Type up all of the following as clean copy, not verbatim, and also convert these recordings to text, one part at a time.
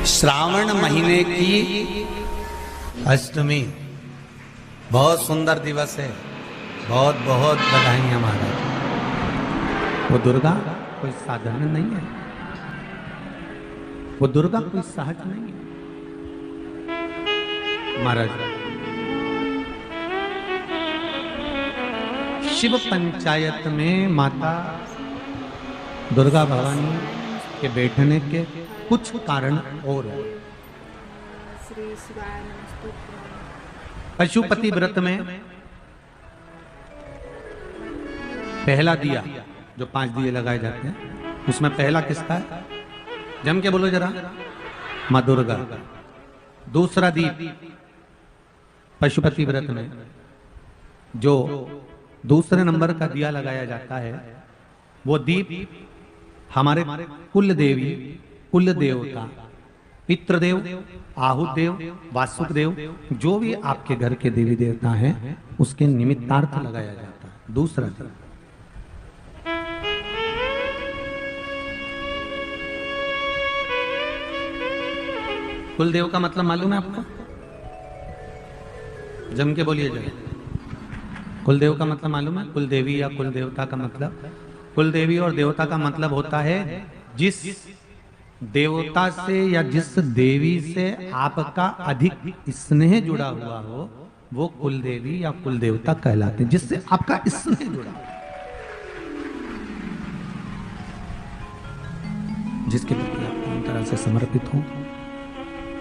श्रावण महीने की अष्टमी बहुत सुंदर दिवस है। बहुत बहुत बधाई महाराज। वो दुर्गा कोई साधारण नहीं है, वो दुर्गा कोई सहज नहीं है महाराज। शिव पंचायत में माता दुर्गा भवानी के बैठने के कुछ कारण और है। पशुपति व्रत में पहला दिया जो 5 दिए लगाए जाते हैं, उसमें पहला किसका है? जम के बोलो जरा। माँ दुर्गा। दूसरा दीप पशुपति व्रत में जो दूसरे नंबर का दिया लगाया जाता है, वो दीप हमारे कुल देवी, कुल देवता, पितृदेव, आहुत देव, वासुक देव, जो भी आपके घर के देवी देवता हैं, उसके निमित्तार्थ लगाया जाता है। दूसरा दिन कुल देव का मतलब मालूम है आपको? जम के बोलिए जरा। कुल देव का मतलब मालूम है? कुल देवी या कुल देवता का मतलब, कुल देवी और देवता का मतलब होता है जिस देवता से या जिस देवी से आपका अधिक स्नेह जुड़ा हुआ हो, वो कुल देवी या कुल देवता कहलाते हैं। जिससे आपका स्नेह जुड़ा हो, जिसके प्रति आप पूर्ण तरह से समर्पित हो,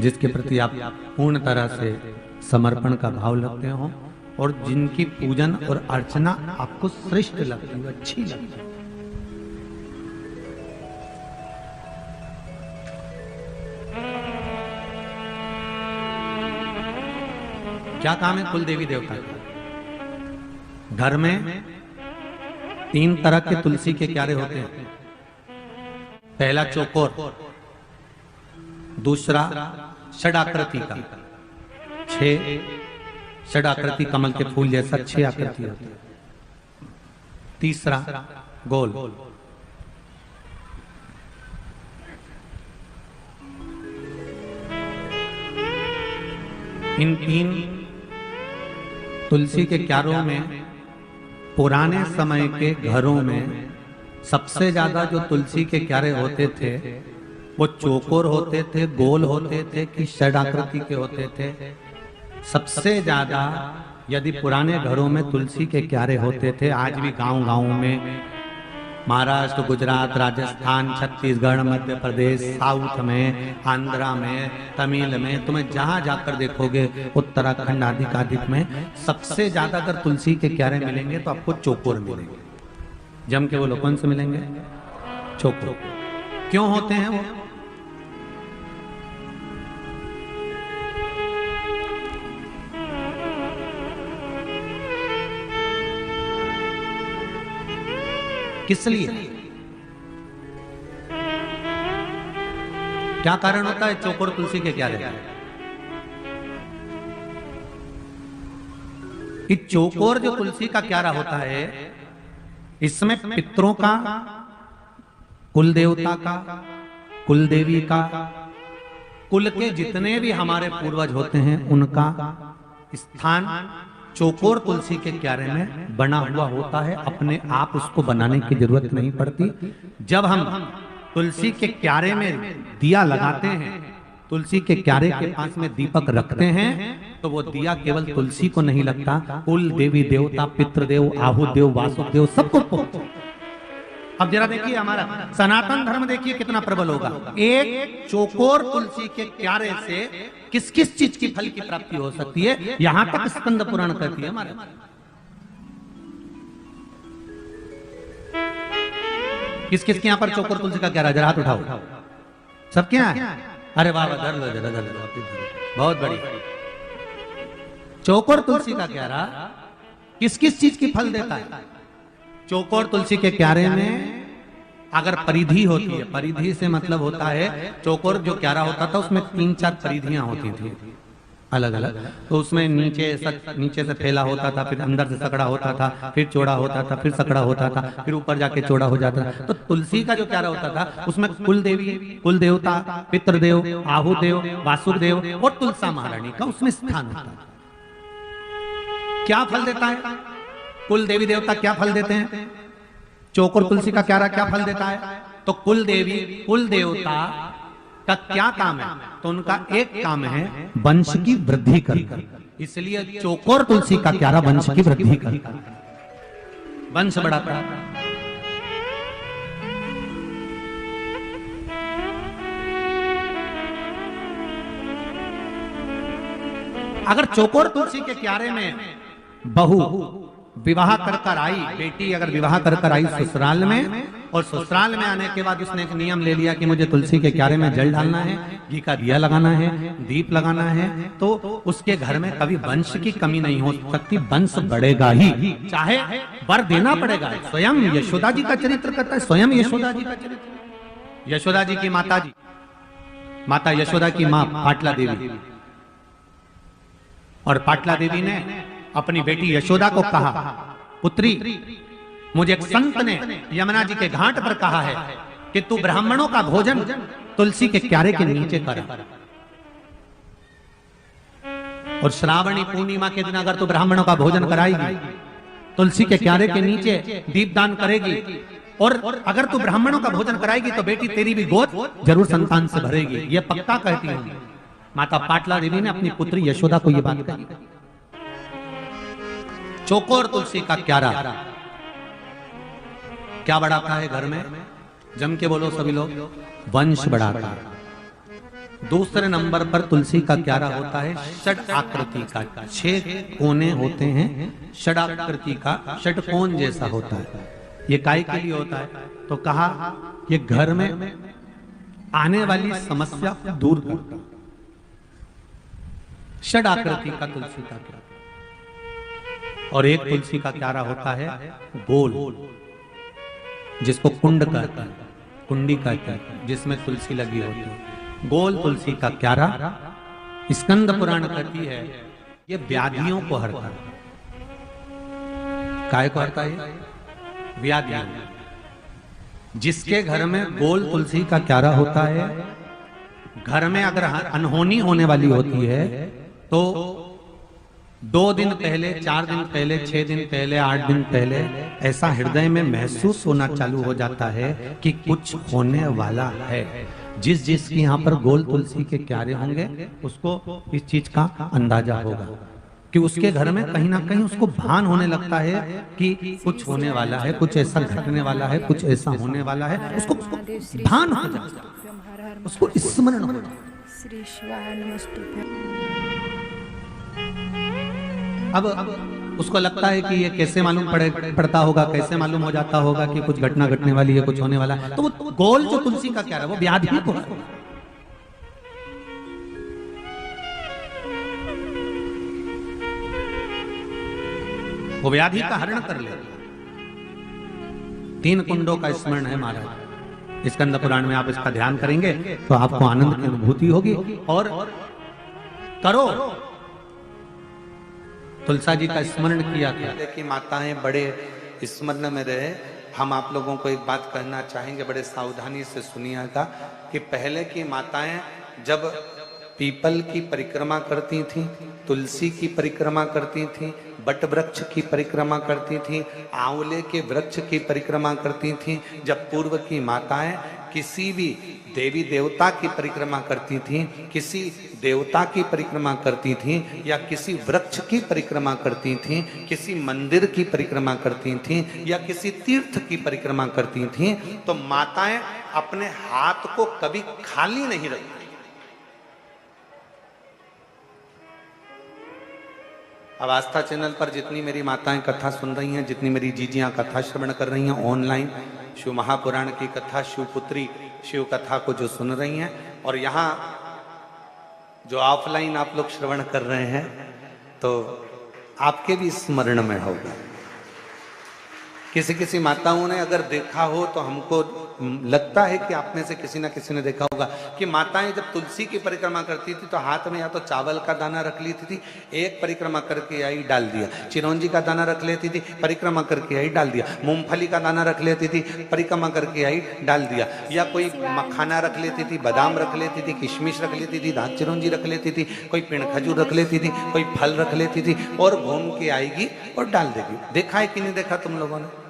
जिसके प्रति आप पूर्ण तरह से समर्पण का भाव रखते हो, और जिनकी पूजन और अर्चना आपको श्रेष्ठ लगती है, अच्छी लगती है। क्या काम है कुल देवी देवता का? घर में 3 तरह के तुलसी के क्यारे होते हैं। पहला चौकोर, दूसरा षडाकृति का, 6 षडाकृति कमल के फूल जैसा 6 आकृति होती है। तीसरा गोल। इन 3 तुलसी के क्यारों में पुराने समय के घरों में सबसे ज्यादा जो तुलसी के क्यारे होते थे, वो चौकोर होते थे, गोल होते थे कि षडाकृति के होते थे। सबसे ज्यादा यदि पुराने घरों में तुलसी के क्यारे होते थे, आज भी गांव-गांव में महाराष्ट्र, गुजरात, राजस्थान, छत्तीसगढ़, मध्य प्रदेश, साउथ में, आंध्रा में, तमिल में, तुम्हें जहां जाकर देखोगे, उत्तराखंड आदि में सबसे ज्यादा अगर तुलसी के क्यारे मिलेंगे तो आपको चौकोर मिलेंगे। जम के बोलो कौन से मिलेंगे? चौकोर। क्यों होते हैं वो? किस लिए? क्या कारण होता है चौकोर तुलसी के क्यारे? कि चौकोर जो तुलसी का क्यारा होता है, इसमें पितरों का, कुल देवता का, कुल देवी का, कुल के जितने भी हमारे पूर्वज होते हैं, उनका स्थान चौकोर तुलसी के क्यारे में बना हुआ होता है। अपने आप उसको बनाने की जरूरत नहीं पड़ती। जब हम तुलसी के क्यारे में दिया लगाते हैं, तुलसी के क्यारे के पास में दीपक रखते हैं, तो वो दिया केवल तुलसी को नहीं लगता, कुल देवी देवता, पितृदेव, आहुत देव, वासुदेव देव सबको। अब जरा देखिए हमारा सनातन धर्म देखिए कितना प्रबल होगा। एक चौकोर तुलसी के क्यारे से किस किस चीज की फल की प्राप्ति हो सकती है, यहां तक स्कंद पुराण कहती है हमारे। किस किस के यहां पर चौकोर तुलसी का क्यारा? जरा हाथ उठाओ। सबके यहां? अरे वाह, धर लो जरा, धर लो, बहुत बड़ी। चौकोर तुलसी का क्यारा किस किस चीज की फल देता है? चौकोर तुलसी के क्यारे में अगर परिधि होती है, परिधि से मतलब होता है, चौकोर जो क्यारा होता था उसमें 3-4 परिधियां होती थी। अलग अलग। तो उसमें नीचे से फैला होता था, फिर अंदर से सकड़ा होता था, फिर चौड़ा होता था, फिर सकड़ा होता था, फिर ऊपर जाके चौड़ा हो जाता था। तो तुलसी का जो क्यारा होता था उसमें कुल देवी, कुल देवता, पितृदेव, आहुदेव, वासुदेव और तुलसा महारानी का उसमें स्थान होता है। क्या फल देता है कुल देवी देवता, क्या फल देते हैं? चौकोर तुलसी का क्यारा क्या फल देता है? तो कुल देवी, कुल देवता का क्या काम है? तो उनका एक काम है वंश की वृद्धि करना। इसलिए चौकोर तुलसी का क्यारा वंश की वृद्धि करता है, वंश बढ़ाता है। अगर चौकोर तुलसी के क्यारे में बहू विवाह कर आई, बेटी अगर विवाह कर आई ससुराल में, और ससुराल में आने के बाद उसने एक नियम ले लिया कि मुझे तुलसी के क्यारे में जल डालना है, घी का दिया लगाना है, दीप लगाना है, तो उसके घर में कभी वंश की कमी नहीं हो सकती, वंश बढ़ेगा ही, चाहे वर देना पड़ेगा। स्वयं यशोदा जी का चरित्र करता है, स्वयं यशोदा जी का चरित्र। यशोदा जी की माता जी, माता यशोदा की मां पाटला देवी, और पाटला देवी ने अपनी बेटी यशोदा को कहा, पुत्री मुझे एक संत ने यमुना जी के घाट पर कहा है कि तू ब्राह्मणों का भोजन तुलसी के क्यारे के नीचे कर, और श्रावणी पूर्णिमा के दिन अगर तू ब्राह्मणों का भोजन कराएगी, तुलसी के क्यारे के नीचे दीपदान करेगी, और अगर तू ब्राह्मणों का भोजन कराएगी तो बेटी तेरी भी गोद जरूर संतान से भरेगी, ये पक्का कहती हूं। माता पाटला देवी ने अपनी पुत्री यशोदा को यह बात कही। चौकोर तुलसी का क्यारा क्या बढ़ाता है घर में? जम के बोलो सभी लोग, वंश बढ़ाता है। दूसरे नंबर पर तुलसी का क्यारा होता है षड आकृति का, 6 कोने होते हैं, षड आकृति का, षटकोण जैसा होता है। ये काय के लिए होता है? तो कहा ये घर में आने वाली समस्या को दूर करता। षड आकृति का तुलसी का क्यारा। और एक तुलसी का क्यारा होता है गोल, जिसको कुंड कहते हैं, कुंडी कहते हैं, जिसमें तुलसी लगी होती है। गोल तुलसी का क्यारा स्कंद पुराण कहती है ये व्याधियों को हरता है। काय को हरता है? व्याधियों। जिसके घर में गोल तुलसी का क्यारा होता है, घर में अगर अनहोनी होने वाली होती है तो 2 दिन पहले, 4 दिन पहले, 6 दिन पहले, 8 दिन पहले ऐसा हृदय में महसूस होना चालू हो जाता है कि कुछ होने वाला है। जिस की यहाँ पर गोल तुलसी के क्यारे होंगे उसको इस चीज का अंदाजा होगा कि उसके घर में कहीं ना कहीं उसको भान होने लगता है कि कुछ होने वाला है, कुछ ऐसा घटने वाला है, कुछ ऐसा होने वाला है, उसको भान हो जाता है, उसको स्मरण हो जाता है। अब उसको लगता है कि ये कैसे मालूम पड़ता होगा, कैसे मालूम हो जाता होगा कि कुछ घटना घटने वाली है, कुछ होने वाला है। तो वो गोल जो तुलसी का क्यारा, वो व्याधि को, वो व्याधि का हरण कर ले। 3 कुंडों का स्मरण है महाराज, स्कंद पुराण में आप इसका ध्यान करेंगे तो आपको आनंद की अनुभूति होगी। और करो, तुलसा जी का स्मरण किया था। देखिए माताएं बड़े स्मरण में रहे। हम आप लोगों को एक बात कहना चाहेंगे, बड़े सावधानी से सुनिएगा कि पहले की माताएं जब पीपल की परिक्रमा करती थी, तुलसी की परिक्रमा करती थी, बट वृक्ष की परिक्रमा करती थी, आंवले के वृक्ष की परिक्रमा करती थी, जब पूर्व की माताएं किसी भी देवी देवता की परिक्रमा करती थी, किसी देवता की परिक्रमा करती थी, या किसी वृक्ष की परिक्रमा करती थी, किसी मंदिर की परिक्रमा करती थी, या किसी तीर्थ की परिक्रमा करती थी, तो माताएं अपने हाथ को कभी खाली नहीं रखती। अब आस्था चैनल पर जितनी मेरी माताएं कथा सुन रही हैं, जितनी मेरी जीजियां कथा श्रवण कर रही हैं ऑनलाइन, शिव महापुराण की कथा, शिवपुत्री शिव कथा को जो सुन रही हैं, और यहाँ जो ऑफलाइन आप लोग श्रवण कर रहे हैं, तो आपके भी स्मरण में होगा किसी किसी माताओं ने अगर देखा हो तो हमको लगता है कि आप में से किसी ना किसी ने देखा होगा कि माताएं जब तुलसी की परिक्रमा करती थी तो हाथ में या तो चावल का दाना रख लेती थी, एक परिक्रमा करके आई डाल दिया, चिरौंजी का दाना रख लेती थी, परिक्रमा करके आई डाल दिया, मूंगफली का दाना रख लेती थी, परिक्रमा करके आई डाल दिया, या कोई मखाना रख लेती थी, बादाम रख लेती थी, किशमिश रख लेती थी, दांत चिरौंजी रख लेती थी, कोई पिंड खजूर रख लेती थी, कोई फल रख लेती थी और घूम के आएगी और डाल देगी। देखा है कि नहीं देखा तुम लोगों ने?